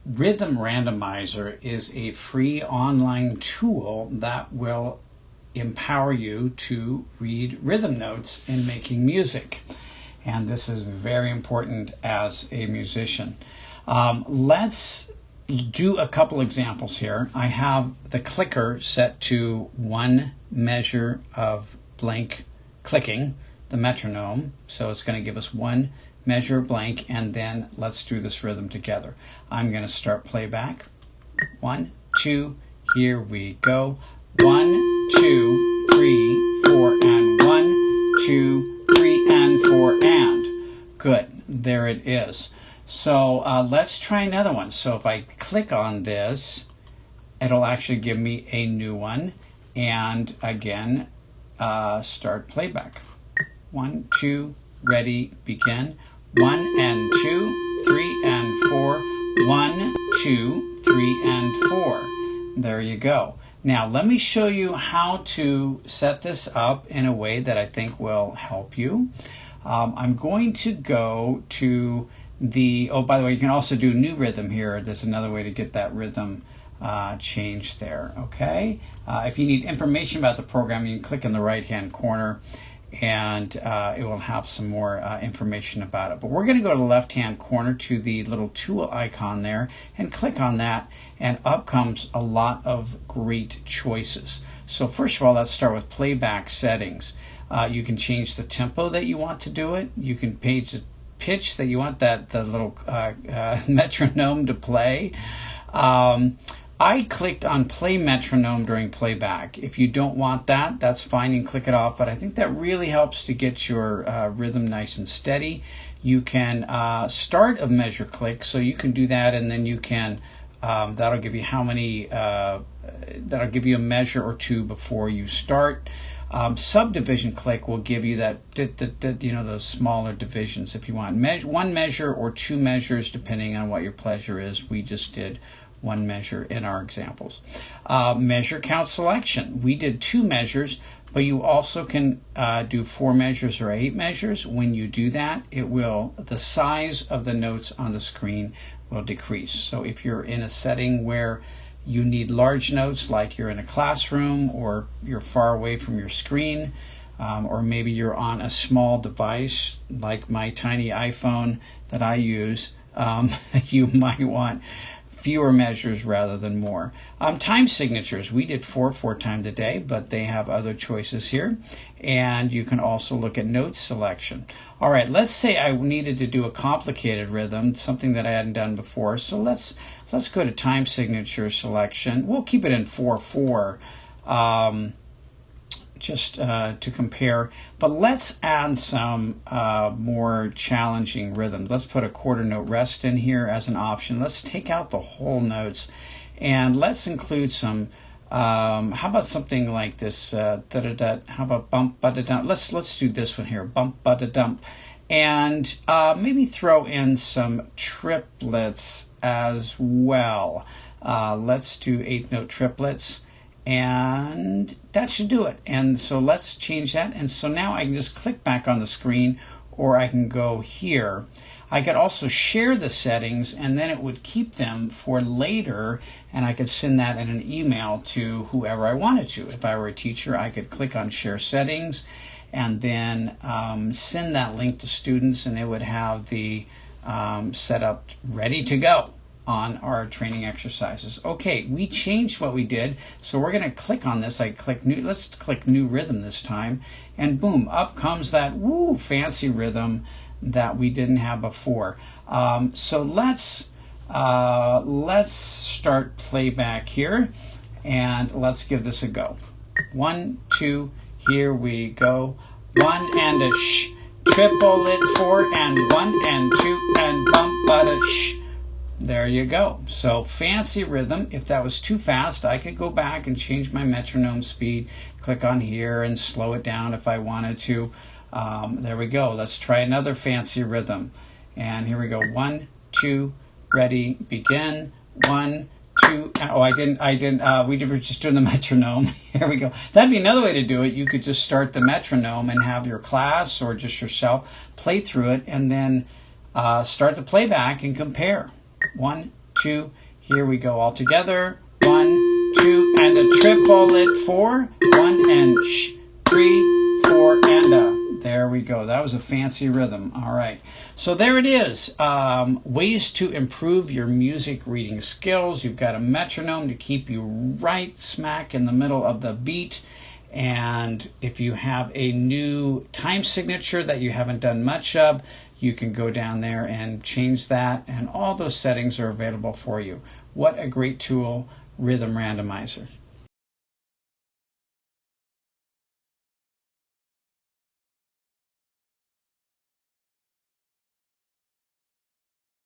Rhythm Randomizer is a free online tool that will empower you to read rhythm notes in making music. And this is very important as a musician. Let's do a couple examples here. I have the clicker set to 1 measure of blank clicking, the metronome. So it's going to give us 1 measure blank, and then let's do this rhythm together. I'm going to start playback. 1, 2, here we go. 1, 2, 3, 4, and 1, 2, 3, and 4, and. Good. There it is. So let's try another one. So if I click on this, it'll actually give me a new one. And again, start playback. 1, 2, ready, begin. 1 and 2, 3 and 4. 1, 2, 3, and 4. There you go. Now let me show you how to set this up in a way that I think will help you. I'm going to go to the, oh, by the way, you can also do new rhythm here. There's another way to get that rhythm changed there, okay? If you need information about the program, you can click in the right-hand corner and it will have some more information about it. But we're going to go to the left-hand corner to the little tool icon there and click on that, and up comes a lot of great choices. So first of all, let's start with playback settings. You can change the tempo that you want to do it. You can change the pitch that you want the little metronome to play. I clicked on play metronome during playback. If you don't want that, that's fine, and click it off, but I think that really helps to get your rhythm nice and steady. You can start a measure click, so you can do that, and then you can, that'll give you how many, that'll give you a measure or two before you start. Subdivision click will give you that, you know, those smaller divisions if you want. 1 measure or 2 measures, depending on what your pleasure is. We just did 1 measure in our examples. Measure count selection. We did 2 measures, but you also can do 4 measures or 8 measures. When you do that, it will, the size of the notes on the screen will decrease. So if you're in a setting where you need large notes, like you're in a classroom or you're far away from your screen, or maybe you're on a small device like my tiny iPhone that I use, you might want fewer measures rather than more. Time signatures, we did 4 times a day, but they have other choices here. And you can also look at note selection. All right, let's say I needed to do a complicated rhythm, something that I hadn't done before. So let's go to time signature selection. We'll keep it in 4/4. Just to compare, but let's add some more challenging rhythms. Let's put a quarter note rest in here as an option. Let's take out the whole notes, and let's include some, how about something like this, da-da-da, how about bump, ba-da-dump. Let's do this one here, bump, ba-da-dump, and maybe throw in some triplets as well. Let's do 8-note triplets. And that should do it. And so let's change that. And so now I can just click back on the screen, or I can go here. I could also share the settings, and then it would keep them for later, and I could send that in an email to whoever I wanted to. If I were a teacher, I could click on share settings and then send that link to students, and it would have the setup ready to go on our training exercises. Okay, we changed what we did, so we're going to click on this. I click new. Let's click new rhythm this time, and boom, up comes that fancy rhythm that we didn't have before. So let's start playback here, and let's give this a go. 1, 2, here we go. 1 and a sh, triple it 4 and 1 and 2 and bump but a sh. There you go. So fancy rhythm. If that was too fast, I could go back and change my metronome speed, click on here and slow it down if I wanted to. There we go. Let's try another fancy rhythm. And here we go. 1, 2, ready, begin. 1, 2. Oh, I didn't. We were just doing the metronome. Here we go. That'd be another way to do it. You could just start the metronome and have your class or just yourself play through it, and then start the playback and compare. 1, 2. Here we go all together. 1, 2, and a triple it 4. 1 and 3, 4, and there we go. That was a fancy rhythm. All right. So there it is. Ways to improve your music reading skills. You've got a metronome to keep you right smack in the middle of the beat. And if you have a new time signature that you haven't done much of, you can go down there and change that. And all those settings are available for you. What a great tool, Rhythm Randomizer.